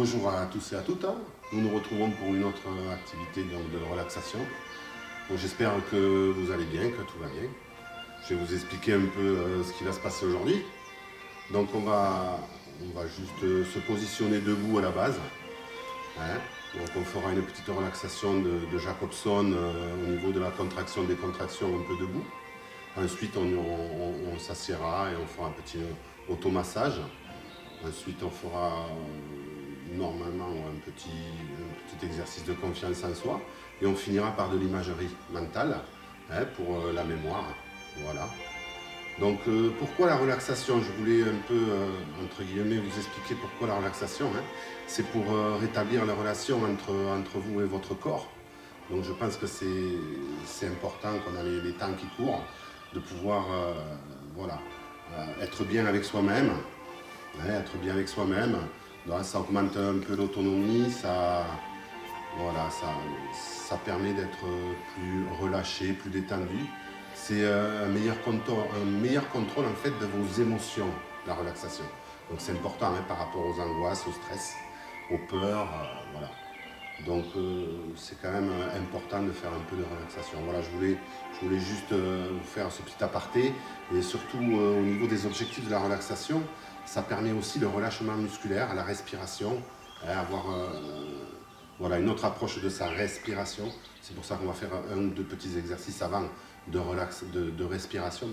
Bonjour à tous et à toutes. Nous nous retrouvons pour une autre activité de relaxation. J'espère que vous allez bien, que tout va bien. Je vais vous expliquer un peu ce qui va se passer aujourd'hui. Donc on va juste se positionner debout à la base. Donc on fera une petite relaxation de Jacobson au niveau de la contraction, décontraction un peu debout. Ensuite on s'assiera et on fera un petit automassage. Ensuite on fera normalement un petit exercice de confiance en soi et on finira par de l'imagerie mentale pour la mémoire. Voilà. Donc pourquoi la relaxation? Je voulais un peu, entre guillemets, vous expliquer pourquoi la relaxation. C'est pour rétablir la relation entre vous et votre corps. Donc je pense que c'est important qu'on a les temps qui courent, de pouvoir voilà, être bien avec soi-même. Être bien avec soi-même, ça augmente un peu l'autonomie, ça permet d'être plus relâché, plus détendu. C'est un meilleur contrôle en fait de vos émotions, la relaxation. Donc c'est important par rapport aux angoisses, au stress, aux peurs, voilà. Donc c'est quand même important de faire un peu de relaxation. Voilà, je voulais juste vous faire ce petit aparté et surtout au niveau des objectifs de la relaxation, ça permet aussi le relâchement musculaire, la respiration, avoir voilà, une autre approche de sa respiration. C'est pour ça qu'on va faire un ou deux petits exercices avant de respiration,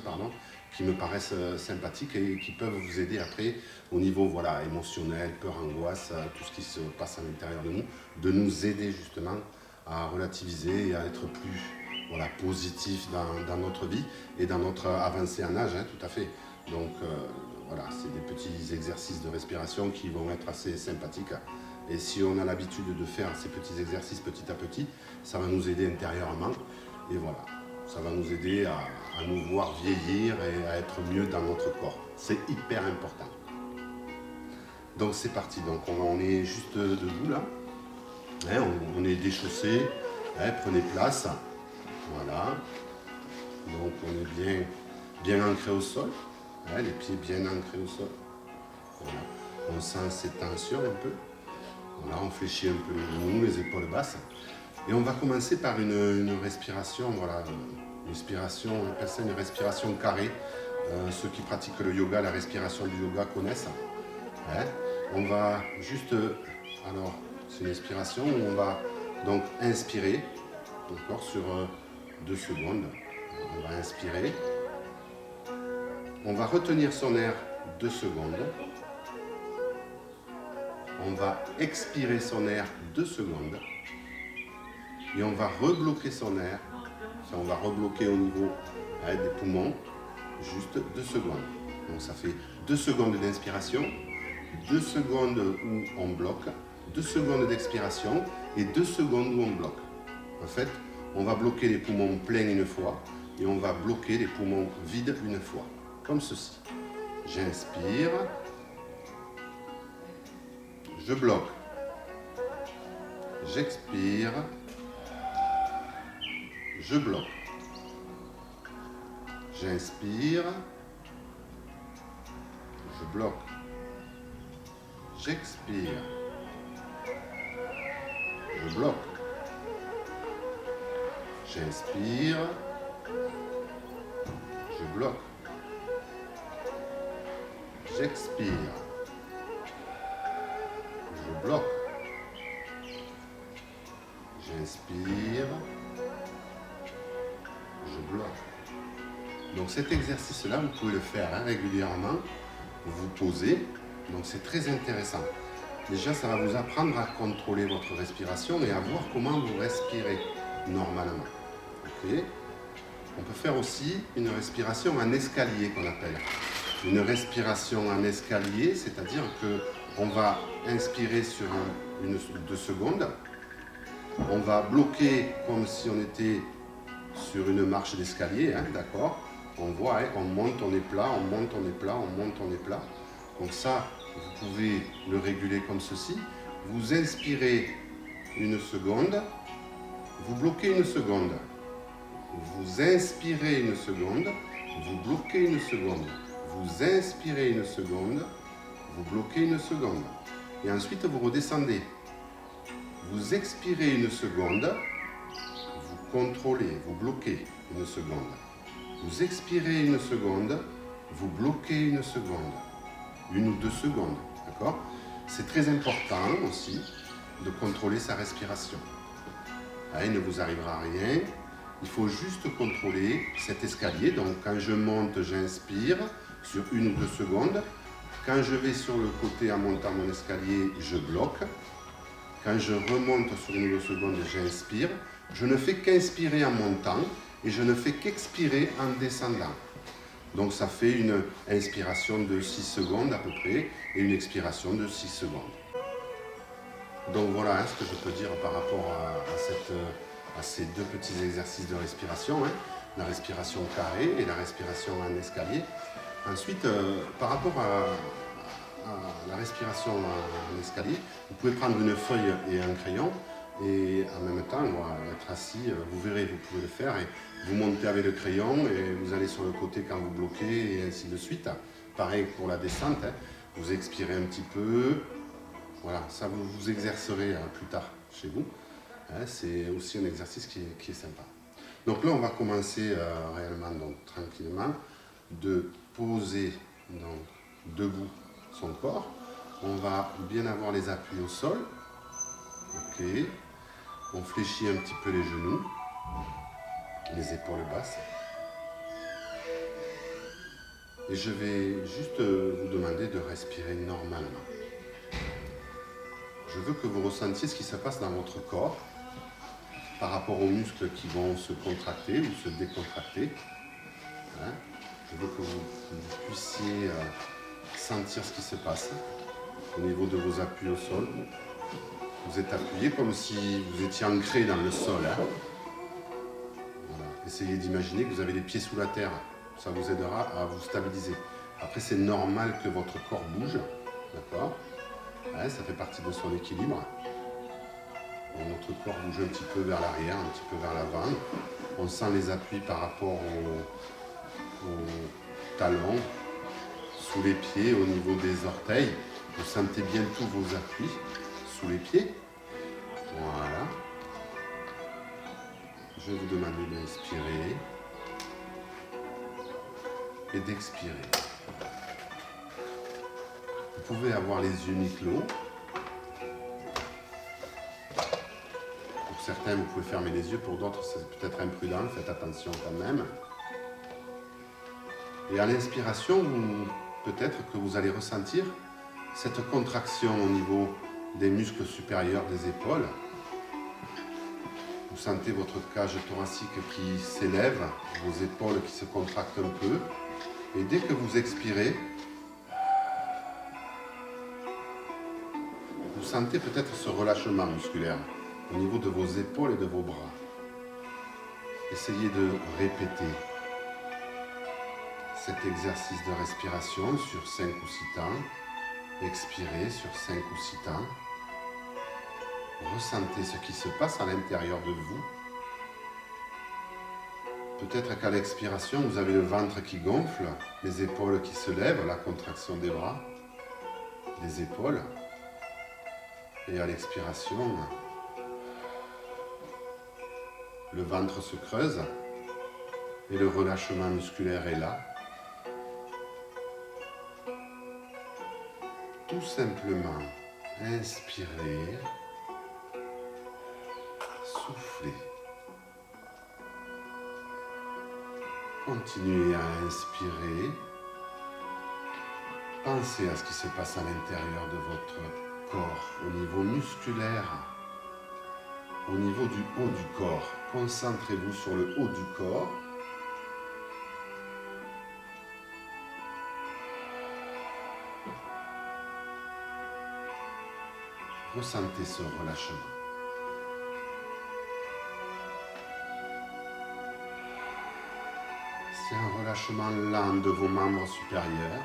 qui me paraissent sympathiques et qui peuvent vous aider après au niveau voilà, émotionnel, peur, angoisse, tout ce qui se passe à l'intérieur de nous aider justement à relativiser et à être plus voilà, positif dans notre vie et dans notre avancée en âge, tout à fait. Donc voilà, c'est des petits exercices de respiration qui vont être assez sympathiques. Et si on a l'habitude de faire ces petits exercices petit à petit, ça va nous aider intérieurement. Et voilà, ça va nous aider à nous voir vieillir et à être mieux dans notre corps. C'est hyper important. Donc c'est parti, donc on est juste debout là. On est déchaussé, prenez place. Voilà. Donc on est bien ancré au sol. Les pieds bien ancrés au sol. Voilà. On sent cette tension un peu. Voilà, on fléchit un peu les genoux, les épaules basses. Et on va commencer par une respiration, voilà, on appelle ça une respiration carrée. Ceux qui pratiquent le yoga, la respiration du yoga connaissent. On va juste, alors c'est une respiration où on va donc inspirer, d'accord, sur 2 secondes. On va inspirer. On va retenir son air 2 secondes. On va expirer son air 2 secondes. Et on va rebloquer son air. On va rebloquer au niveau des poumons, juste 2 secondes. Donc ça fait 2 secondes d'inspiration, 2 secondes où on bloque, 2 secondes d'expiration et 2 secondes où on bloque. En fait, on va bloquer les poumons pleins une fois et on va bloquer les poumons vides une fois, comme ceci. J'inspire, je bloque, j'expire, je bloque, j'inspire, je bloque, j'expire, je bloque, j'inspire, je bloque, j'expire, je bloque, j'inspire, je bloque. Donc cet exercice-là, vous pouvez le faire régulièrement, vous posez, donc c'est très intéressant. Déjà, ça va vous apprendre à contrôler votre respiration et à voir comment vous respirez normalement. Okay. On peut faire aussi une respiration en escalier qu'on appelle. Une respiration en escalier, c'est-à-dire qu'on va inspirer sur 2 secondes, on va bloquer comme si on était sur une marche d'escalier, d'accord? On voit, on monte, on est plat, on monte, on est plat, on monte, on est plat. Donc ça, vous pouvez le réguler comme ceci. Vous inspirez 1 seconde, vous bloquez 1 seconde. Vous inspirez 1 seconde, vous bloquez 1 seconde. Vous inspirez 1 seconde, vous bloquez 1 seconde. Et ensuite, vous redescendez. Vous expirez une seconde, vous contrôlez, vous bloquez une seconde. Vous expirez une seconde, vous bloquez une seconde. 1 ou 2 secondes, d'accord? C'est très important aussi de contrôler sa respiration. Il ne vous arrivera rien. Il faut juste contrôler cet escalier. Donc quand je monte, j'inspire sur 1 ou 2 secondes. Quand je vais sur le côté en montant mon escalier, je bloque. Quand je remonte sur 1 ou 2 secondes, j'inspire. Je ne fais qu'inspirer en montant et je ne fais qu'expirer en descendant. Donc ça fait une inspiration de 6 secondes à peu près et une expiration de 6 secondes. Donc voilà ce que je peux dire par rapport à ces 2 petits exercices de respiration, la respiration carrée et la respiration en escalier. Ensuite, par rapport à la respiration en escalier, vous pouvez prendre une feuille et un crayon et en même temps, on va être assis, vous verrez, vous pouvez le faire et vous montez avec le crayon et vous allez sur le côté quand vous bloquez et ainsi de suite. Pareil pour la descente, vous expirez un petit peu. Voilà, ça vous exercerez plus tard chez vous. C'est aussi un exercice qui est sympa. Donc là, on va commencer réellement, donc, tranquillement, de poser donc, debout son corps. On va bien avoir les appuis au sol. Ok. On fléchit un petit peu les genoux, les épaules basses. Et je vais juste vous demander de respirer normalement. Je veux que vous ressentiez ce qui se passe dans votre corps par rapport aux muscles qui vont se contracter ou se décontracter. Je veux que vous puissiez sentir ce qui se passe au niveau de vos appuis au sol. Vous êtes appuyé comme si vous étiez ancré dans le sol. Voilà. Essayez d'imaginer que vous avez les pieds sous la terre. Ça vous aidera à vous stabiliser. Après, c'est normal que votre corps bouge. D'accord ? Ça fait partie de son équilibre. Notre corps bouge un petit peu vers l'arrière, un petit peu vers l'avant. On sent les appuis par rapport aux talons, sous les pieds, au niveau des orteils. Vous sentez bien tous vos appuis sous les pieds. Voilà. Je vais vous demander d'inspirer et d'expirer. Vous pouvez avoir les yeux mi-clos. Pour certains, vous pouvez fermer les yeux. Pour d'autres, c'est peut-être imprudent. Faites attention quand même. Et à l'inspiration, peut-être que vous allez ressentir cette contraction au niveau des muscles supérieurs des épaules. Vous sentez votre cage thoracique qui s'élève, vos épaules qui se contractent un peu. Et dès que vous expirez, vous sentez peut-être ce relâchement musculaire au niveau de vos épaules et de vos bras. Essayez de répéter cet exercice de respiration sur 5 ou 6 temps. Expirez sur 5 ou 6 temps. Ressentez ce qui se passe à l'intérieur de vous. Peut-être qu'à l'expiration, vous avez le ventre qui gonfle, les épaules qui se lèvent, la contraction des bras, des épaules. Et à l'expiration, le ventre se creuse et le relâchement musculaire est là. Tout simplement, inspirez, soufflez. Continuez à inspirer. Pensez à ce qui se passe à l'intérieur de votre corps, au niveau musculaire, au niveau du haut du corps. Concentrez-vous sur le haut du corps. Ressentez ce relâchement. C'est un relâchement lent de vos membres supérieurs.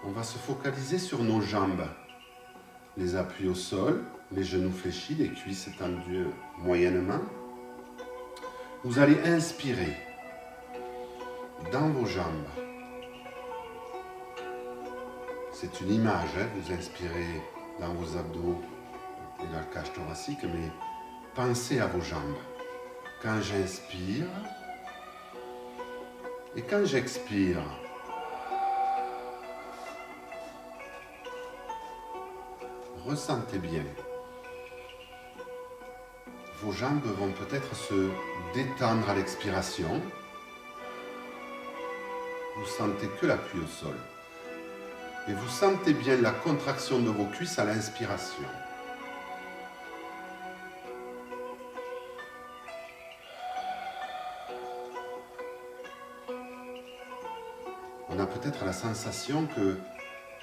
On va se focaliser sur nos jambes. Les appuis au sol, les genoux fléchis, les cuisses tendues moyennement. Vous allez inspirer. dans vos jambes. C'est une image, hein, vous inspirez dans vos abdos et dans la cage thoracique, mais pensez à vos jambes. Quand j'inspire et quand j'expire, ressentez bien. Vos jambes vont peut-être se détendre à l'expiration. Vous sentez que l'appui au sol. Et vous sentez bien la contraction de vos cuisses à l'inspiration. On a peut-être la sensation que,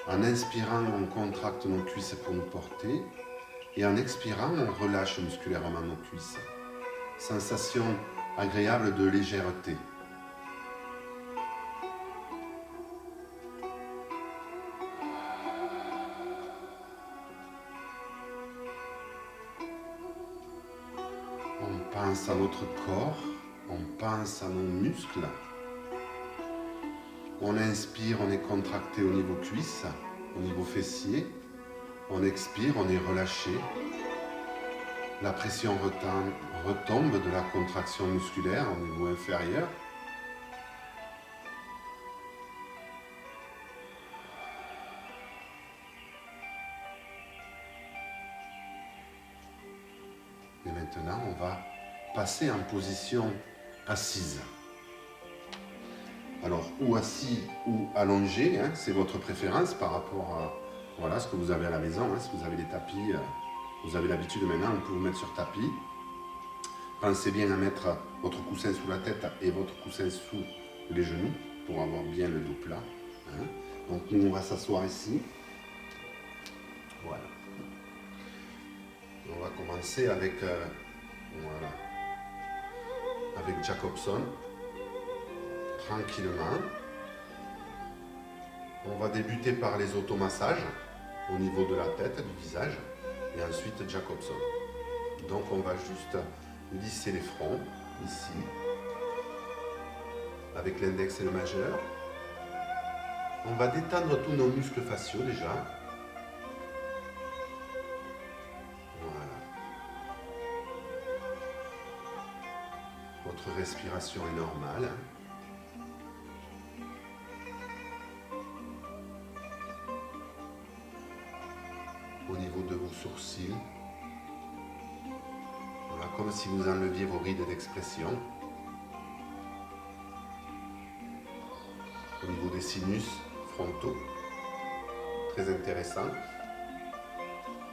en inspirant, on contracte nos cuisses pour nous porter, et en expirant, on relâche musculairement nos cuisses. Sensation agréable de légèreté. On pense à notre corps, on pense à nos muscles. On inspire, on est contracté au niveau cuisse, au niveau fessier. On expire, on est relâché. La pression retombe de la contraction musculaire au niveau inférieur. Et maintenant, on va passer en position assise. Alors, ou assis ou allongé, hein, c'est votre préférence par rapport à voilà, ce que vous avez à la maison. Hein. Si vous avez des tapis, vous avez l'habitude maintenant, on peut vous mettre sur tapis. Pensez bien à mettre votre coussin sous la tête et votre coussin sous les genoux pour avoir bien le dos plat. Hein. Donc, nous, on va s'asseoir ici. Voilà. On va commencer avec, voilà, avec Jacobson. Tranquillement. On va débuter par les automassages au niveau de la tête, du visage, et ensuite Jacobson. Donc on va juste lisser les fronts, ici, avec l'index et le majeur. On va détendre tous nos muscles faciaux déjà. Voilà. Votre respiration est normale. Au niveau de vos sourcils. Voilà, comme si vous enleviez vos rides d'expression. Au niveau des sinus frontaux. Très intéressant.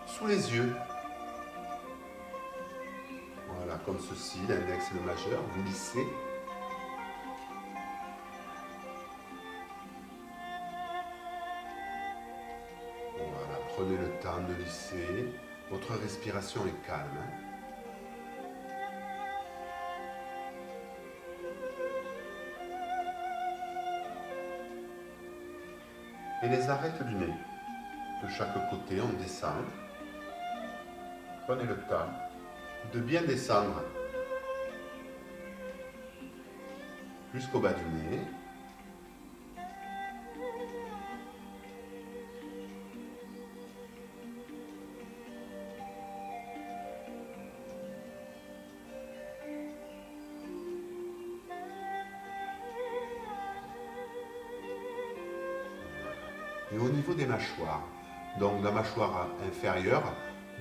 Sous les yeux. Voilà, comme ceci, l'index et le majeur. Vous lissez. Prenez le temps de lisser. Votre respiration est calme. Et les arêtes du nez. De chaque côté, on descend. Prenez le temps de bien descendre jusqu'au bas du nez. Et au niveau des mâchoires, donc la mâchoire inférieure,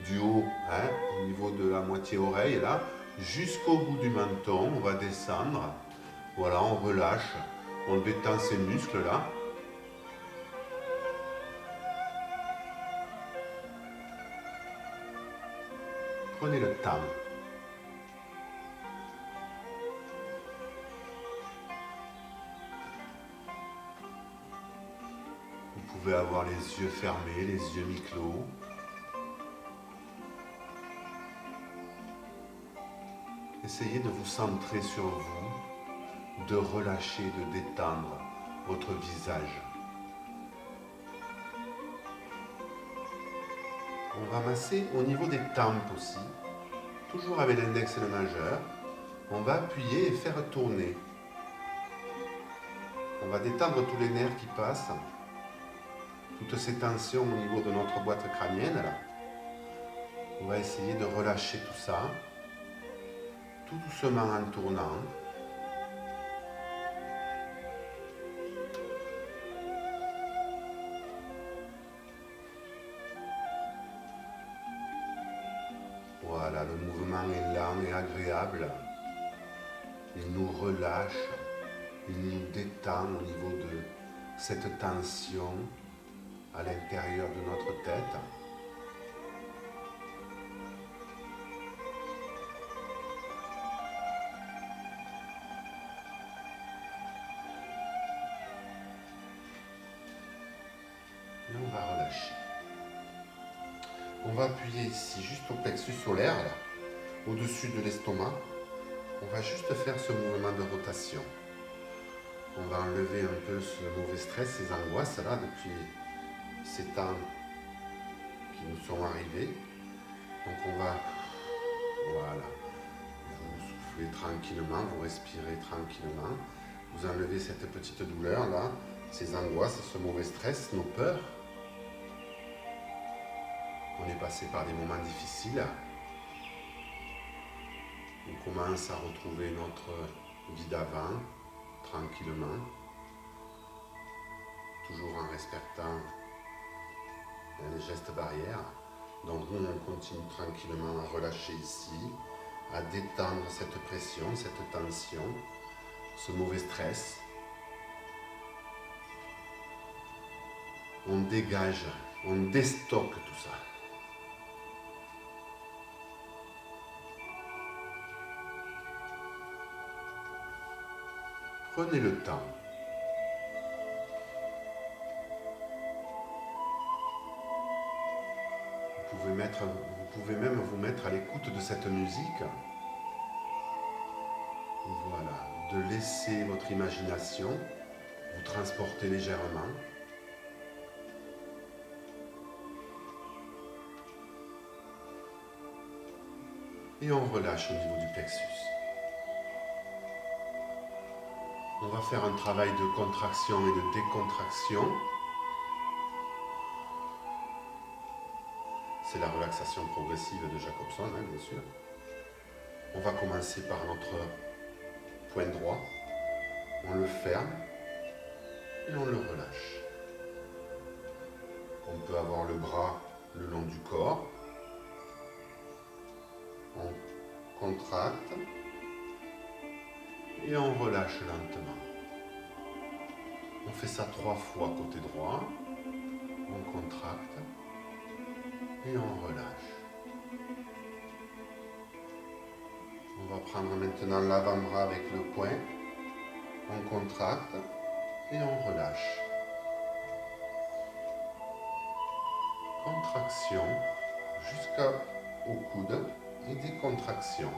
du haut, hein, au niveau de la moitié oreille, là, jusqu'au bout du menton, on va descendre. Voilà, on relâche, on détend ces muscles-là. Prenez le temps. Vous pouvez avoir les yeux fermés, les yeux mi-clos. Essayez de vous centrer sur vous, de relâcher, de détendre votre visage. On va masser au niveau des tempes aussi, toujours avec l'index et le majeur. On va appuyer et faire tourner. On va détendre tous les nerfs qui passent, toutes ces tensions au niveau de notre boîte crânienne. Là. On va essayer de relâcher tout ça, tout doucement en tournant. Voilà, le mouvement est lent et agréable. Il nous relâche, il nous détend au niveau de cette tension à l'intérieur de notre tête. Et on va relâcher. On va appuyer ici, juste au plexus solaire, là, au-dessus de l'estomac. On va juste faire ce mouvement de rotation. On va enlever un peu ce mauvais stress, ces angoisses là depuis ces temps qui nous sont arrivés. Donc on va, voilà, vous soufflez tranquillement, vous respirez tranquillement. Vous enlevez cette petite douleur là, ces angoisses, ce mauvais stress, nos peurs. On est passé par des moments difficiles. On commence à retrouver notre vie d'avant, tranquillement, toujours en respectant les gestes barrières. Donc nous, on continue tranquillement à relâcher ici, à détendre cette pression, cette tension, ce mauvais stress. On dégage, on déstocke tout ça. Prenez le temps. Vous pouvez même vous mettre à l'écoute de cette musique. Voilà, de laisser votre imagination vous transporter légèrement. Et on relâche au niveau du plexus. On va faire un travail de contraction et de décontraction. C'est la relaxation progressive de Jacobson, hein, bien sûr. On va commencer par notre point droit. On le ferme et on le relâche. On peut avoir le bras le long du corps. On contracte et on relâche lentement. On fait ça 3 fois côté droit. On contracte et on relâche. On va prendre maintenant l'avant-bras avec le poing. On contracte et on relâche. Contraction jusqu'au coude et décontraction.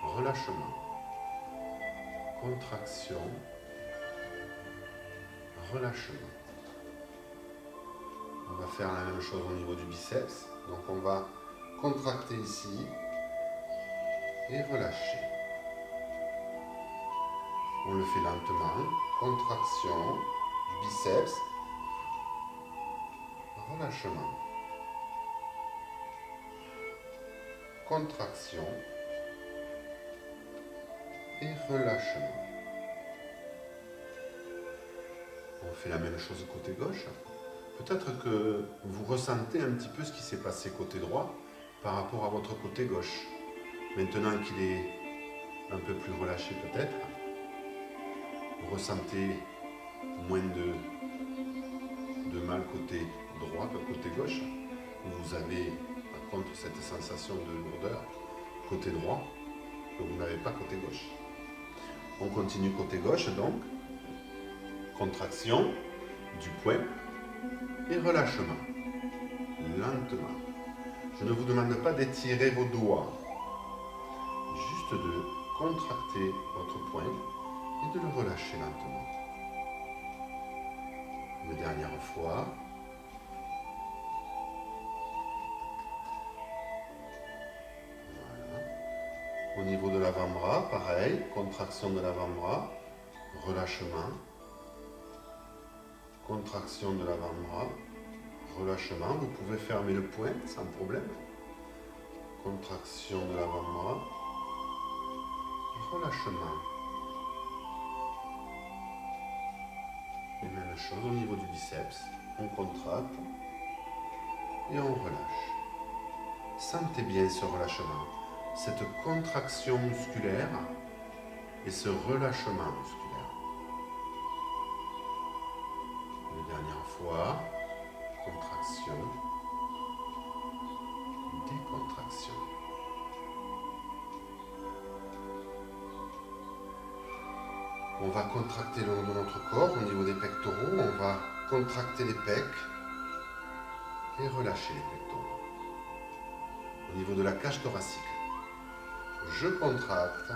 Relâchement. Contraction. Relâchement. On va faire la même chose au niveau du biceps. Donc on va contracter ici et relâcher. On le fait lentement. Contraction du biceps. Relâchement. Contraction et relâchement. On fait la même chose côté gauche. Peut-être que vous ressentez un petit peu ce qui s'est passé côté droit par rapport à votre côté gauche. Maintenant qu'il est un peu plus relâché peut-être, vous ressentez moins de mal côté droit que côté gauche. Vous avez par contre cette sensation de lourdeur côté droit que vous n'avez pas côté gauche. On continue côté gauche donc. Contraction du poing et relâchement. Lentement. Je ne vous demande pas d'étirer vos doigts. Juste de contracter votre poing et de le relâcher lentement. Une dernière fois. Voilà. Au niveau de l'avant-bras, pareil, contraction de l'avant-bras. relâchement, contraction de l'avant-bras, relâchement. Vous pouvez fermer le poing sans problème. Contraction de l'avant-bras, relâchement. Et même chose au niveau du biceps. On contracte et on relâche. Sentez bien ce relâchement, cette contraction musculaire et ce relâchement musculaire. Une dernière fois, contraction, décontraction. On va contracter le long de notre corps au niveau des pectoraux, on va contracter les pecs et relâcher les pectoraux. Au niveau de la cage thoracique, je contracte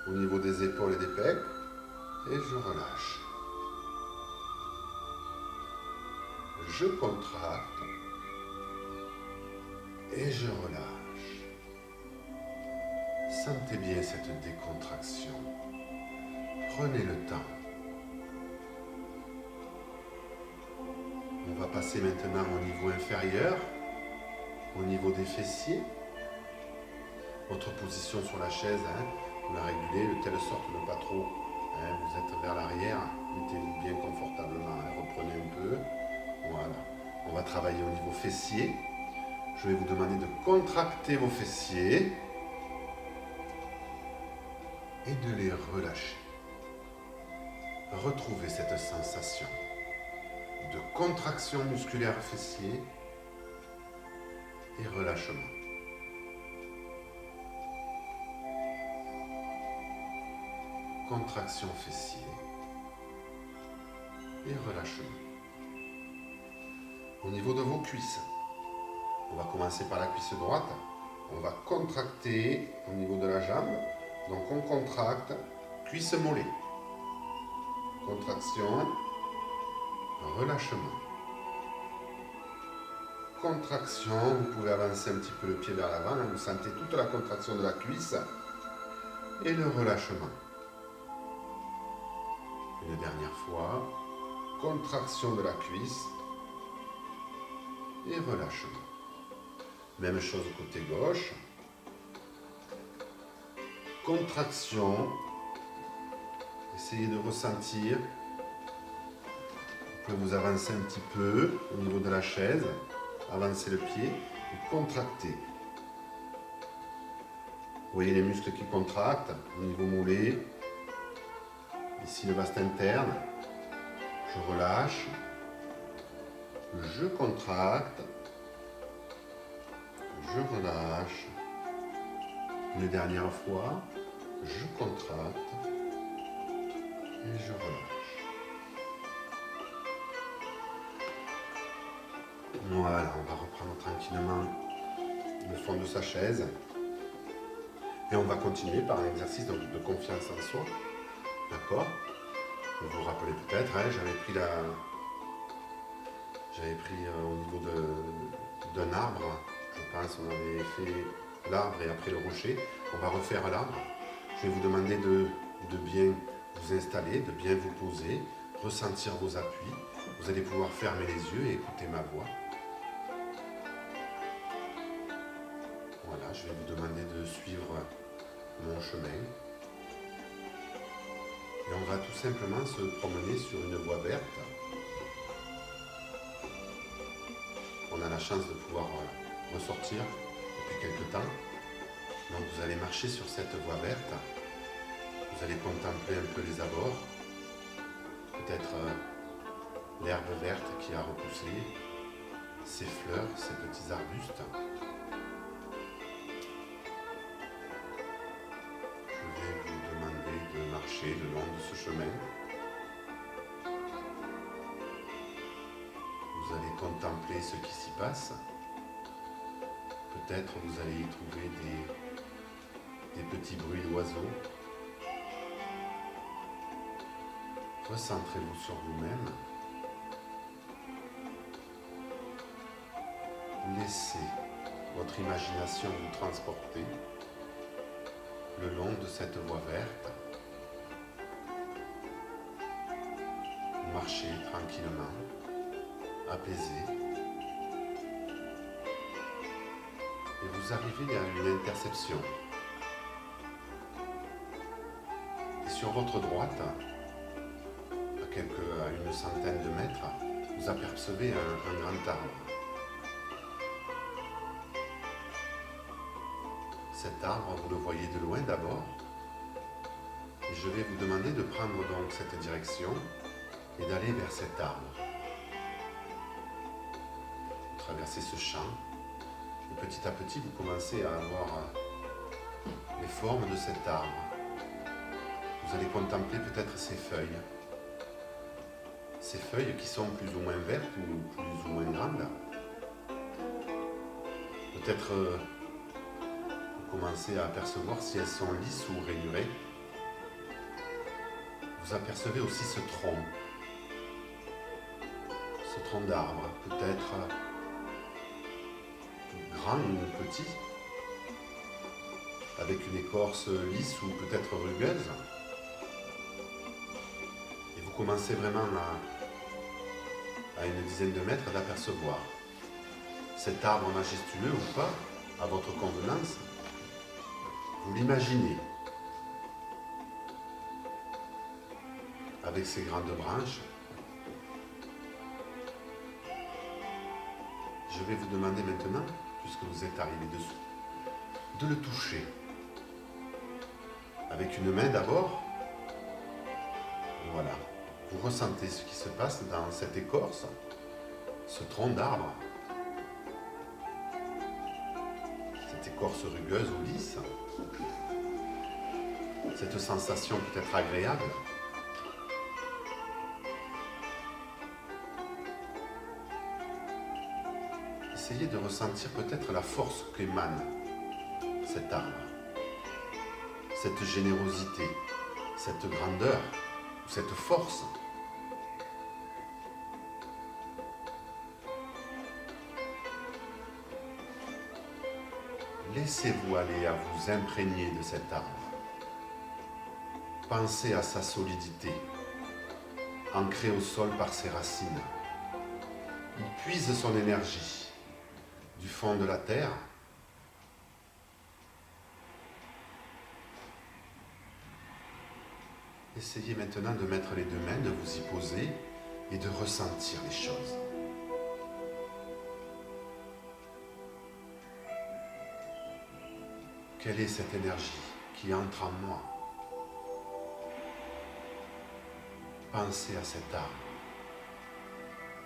au niveau des épaules et des pecs et je relâche. Je contracte et je relâche. Sentez bien cette décontraction. Prenez le temps. On va passer maintenant au niveau inférieur, au niveau des fessiers. Votre position sur la chaise, vous la régulez de telle sorte de ne pas trop. Vous êtes vers l'arrière, mettez-vous bien confortablement, reprenez un peu. Voilà. On va travailler au niveau fessier. Je vais vous demander de contracter vos fessiers et de les relâcher. Retrouvez cette sensation de contraction musculaire fessier et relâchement. Contraction fessier et relâchement. Au niveau de vos cuisses, on va commencer par la cuisse droite. On va contracter au niveau de la jambe. Donc on contracte, cuisse mollet. Contraction, relâchement. Contraction, vous pouvez avancer un petit peu le pied vers l'avant. Vous sentez toute la contraction de la cuisse et le relâchement. Une dernière fois, contraction de la cuisse et relâchement. Même chose côté gauche. Contraction. Essayez de ressentir. Vous pouvez vous avancer un petit peu au niveau de la chaise. Avancer le pied et contracter. Vous voyez les muscles qui contractent au niveau mollet. Ici le vaste interne. Je relâche. Je contracte. Je relâche. Une dernière fois. Je contracte. Et je relâche. Voilà, on va reprendre tranquillement le fond de sa chaise. Et on va continuer par un exercice de confiance en soi. D'accord? Vous vous rappelez peut-être, j'avais pris au niveau d'un arbre, je pense, on avait fait l'arbre et après le rocher. On va refaire l'arbre. Je vais vous demander de bien vous installer, de bien vous poser, ressentir vos appuis. Vous allez pouvoir fermer les yeux et écouter ma voix. Voilà, je vais vous demander de suivre mon chemin. Et on va tout simplement se promener sur une voie verte. On a la chance de pouvoir ressortir depuis quelques temps. Donc vous allez marcher sur cette voie verte. Vous allez contempler un peu les abords. Peut-être l'herbe verte qui a repoussé, ses fleurs, ces petits arbustes. Je vais vous demander de marcher le long de ce chemin. Vous allez contempler ce qui s'y passe. Peut-être vous allez y trouver des petits bruits d'oiseaux. Recentrez-vous sur vous-même. Laissez votre imagination vous transporter le long de cette voie verte. Vous marchez tranquillement, apaisé. Et vous arrivez à une intersection. Et sur votre droite, à une centaine de mètres, vous apercevez un grand arbre. Cet arbre, vous le voyez de loin d'abord. Et je vais vous demander de prendre donc cette direction et d'aller vers cet arbre. Vous traversez ce champ et petit à petit, vous commencez à avoir les formes de cet arbre. Vous allez contempler peut-être ses feuilles. Ces feuilles qui sont plus ou moins vertes ou plus ou moins grandes. Peut-être vous commencez à apercevoir si elles sont lisses ou rainurées. Vous apercevez aussi ce tronc d'arbre, peut-être grand ou petit, avec une écorce lisse ou peut-être rugueuse. Et vous commencez vraiment à une dizaine de mètres d'apercevoir cet arbre majestueux ou pas, à votre convenance. Vous l'imaginez avec ses grandes branches. Je vais vous demander maintenant, puisque vous êtes arrivé dessous, de le toucher. Avec une main d'abord. Voilà. Vous ressentez ce qui se passe dans cette écorce, ce tronc d'arbre, cette écorce rugueuse ou lisse, cette sensation peut-être agréable. Essayez de ressentir peut-être la force qu'émane cet arbre, cette générosité, cette grandeur, cette force. Laissez-vous aller à vous imprégner de cet arbre. Pensez à sa solidité, ancrée au sol par ses racines. Il puise son énergie du fond de la terre. Essayez maintenant de mettre les deux mains, de vous y poser et de ressentir les choses. Quelle est cette énergie qui entre en moi? Pensez à cet arbre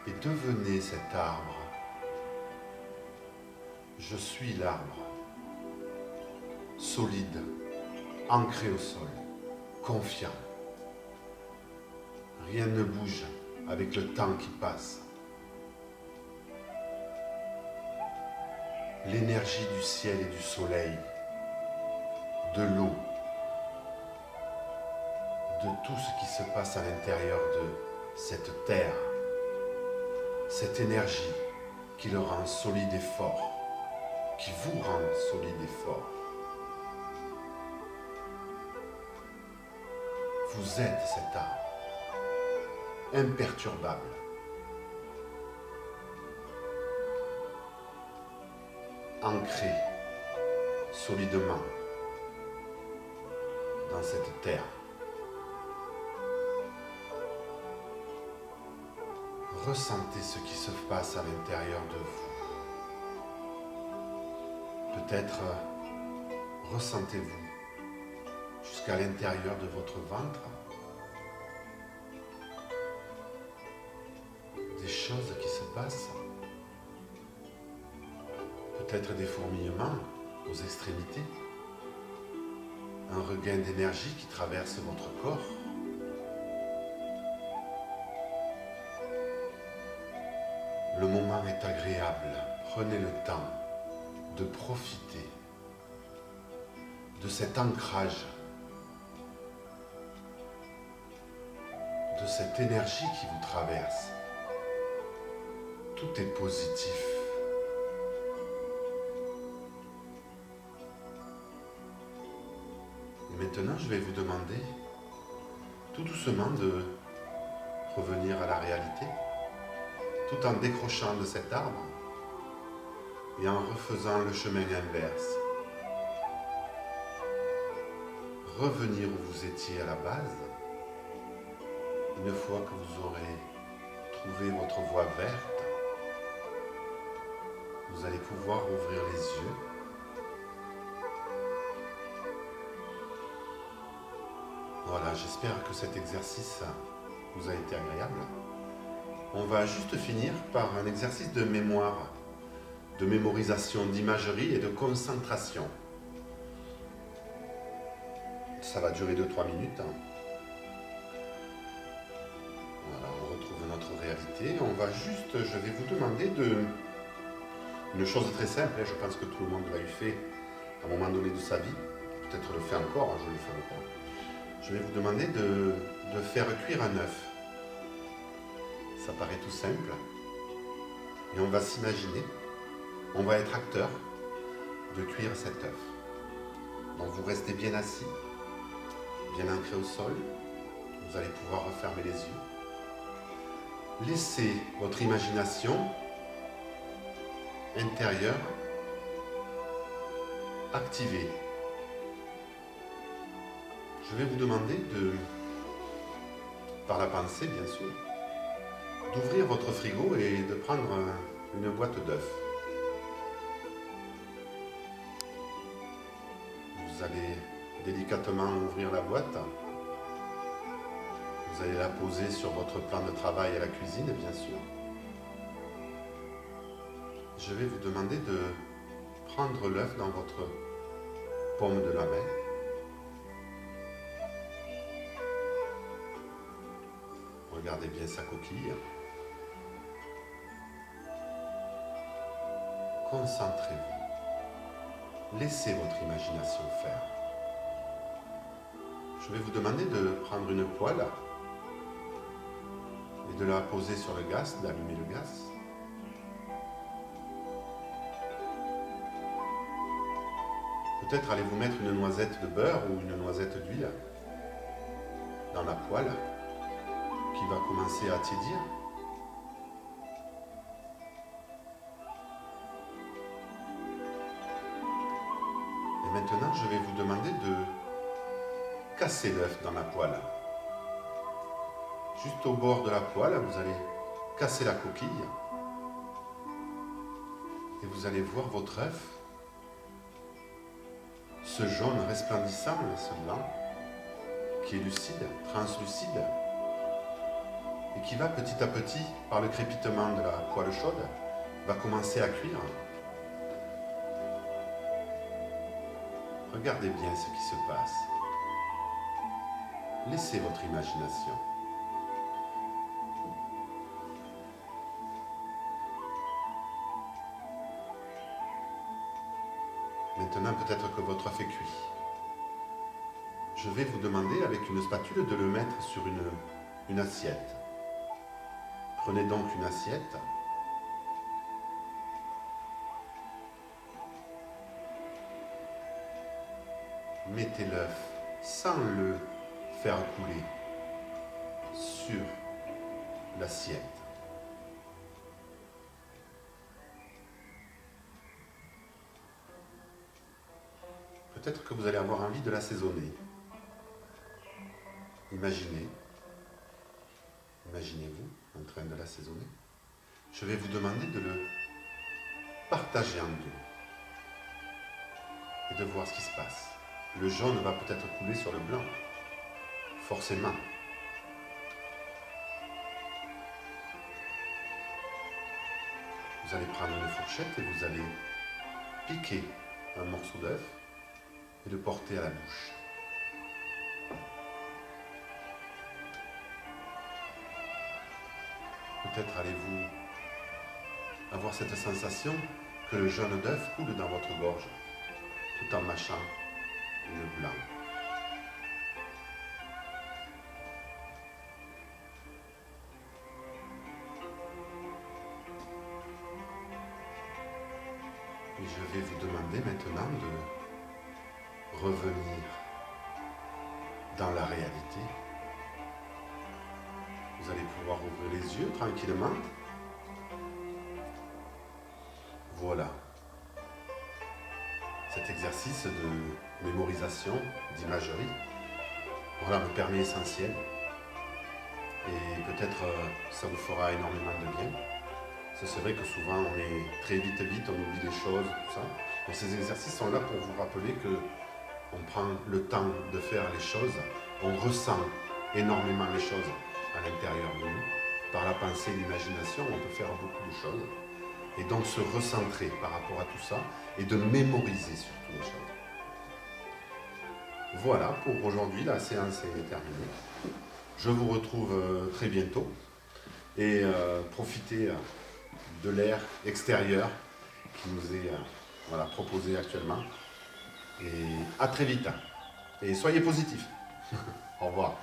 et devenez cet arbre. Je suis l'arbre, solide, ancré au sol, confiant. Rien ne bouge avec le temps qui passe. L'énergie du ciel et du soleil, de l'eau, de tout ce qui se passe à l'intérieur de cette terre, cette énergie qui le rend solide et fort, qui vous rend solide et fort. Vous êtes cet arbre, imperturbable. Ancré solidement dans cette terre. Ressentez ce qui se passe à l'intérieur de vous. Peut-être ressentez-vous jusqu'à l'intérieur de votre ventre des choses qui se passent. Peut-être des fourmillements aux extrémités, un regain d'énergie qui traverse votre corps. Le moment est agréable, prenez le temps de profiter de cet ancrage, de cette énergie qui vous traverse. Tout est positif. Et maintenant, je vais vous demander tout doucement de revenir à la réalité, tout en décrochant de cet arbre et en refaisant le chemin inverse. Revenir où vous étiez à la base, une fois que vous aurez trouvé votre voie verte, vous allez pouvoir ouvrir les yeux. Voilà, j'espère que cet exercice vous a été agréable. On va juste finir par un exercice de mémoire, de mémorisation, d'imagerie et de concentration. Ça va durer 2-3 minutes. Voilà, on retrouve notre réalité. Je vais vous demander une chose très simple, je pense que tout le monde l'a eu fait à un moment donné de sa vie, peut-être le fait encore, je le fais encore. Je vais vous demander de faire cuire un œuf. Ça paraît tout simple. Et on va s'imaginer, on va être acteur de cuire cet œuf. Donc vous restez bien assis, bien ancré au sol. Vous allez pouvoir refermer les yeux. Laissez votre imagination intérieure activée. Je vais vous demander par la pensée bien sûr, d'ouvrir votre frigo et de prendre une boîte d'œufs. Vous allez délicatement ouvrir la boîte. Vous allez la poser sur votre plan de travail à la cuisine, bien sûr. Je vais vous demander de prendre l'œuf dans votre paume de la main. Regardez bien sa coquille. Concentrez-vous. Laissez votre imagination faire. Je vais vous demander de prendre une poêle et de la poser sur le gaz, d'allumer le gaz. Peut-être allez-vous mettre une noisette de beurre ou une noisette d'huile dans la poêle qui va commencer à tiédir. Et maintenant, je vais vous demander de casser l'œuf dans la poêle. Juste au bord de la poêle, vous allez casser la coquille et vous allez voir votre œuf, ce jaune resplendissant, ce blanc, qui est lucide, translucide, et qui va petit à petit, par le crépitement de la poêle chaude, va commencer à cuire. Regardez bien ce qui se passe. Laissez votre imagination. Maintenant, peut-être que votre œuf est cuit. Je vais vous demander, avec une spatule, de le mettre sur une assiette. Prenez donc une assiette. Mettez l'œuf sans le faire couler sur l'assiette. Peut-être que vous allez avoir envie de l'assaisonner. Imaginez-vous en train de l'assaisonner. Je vais vous demander de le partager en deux et de voir ce qui se passe. Le jaune va peut-être couler sur le blanc, forcément. Vous allez prendre une fourchette et vous allez piquer un morceau d'œuf et le porter à la bouche. Peut-être allez-vous avoir cette sensation que le jaune d'œuf coule dans votre gorge, tout en mâchant le blanc. Et je vais vous demander maintenant de revenir dans la réalité. Vous allez pouvoir ouvrir les yeux tranquillement. Voilà. Cet exercice de mémorisation, d'imagerie, voilà, me permet essentiel. Et peut-être ça vous fera énormément de bien. C'est vrai que souvent on est très vite, on oublie des choses, tout ça. Donc ces exercices sont là pour vous rappeler que on prend le temps de faire les choses, on ressent énormément les choses à l'intérieur de nous. Par la pensée et l'imagination, on peut faire beaucoup de choses. Et donc se recentrer par rapport à tout ça et de mémoriser surtout les choses. Voilà, pour aujourd'hui, la séance est terminée. Je vous retrouve très bientôt et profitez de l'air extérieur qui nous est voilà, proposé actuellement. Et à très vite. Et soyez positifs. Au revoir.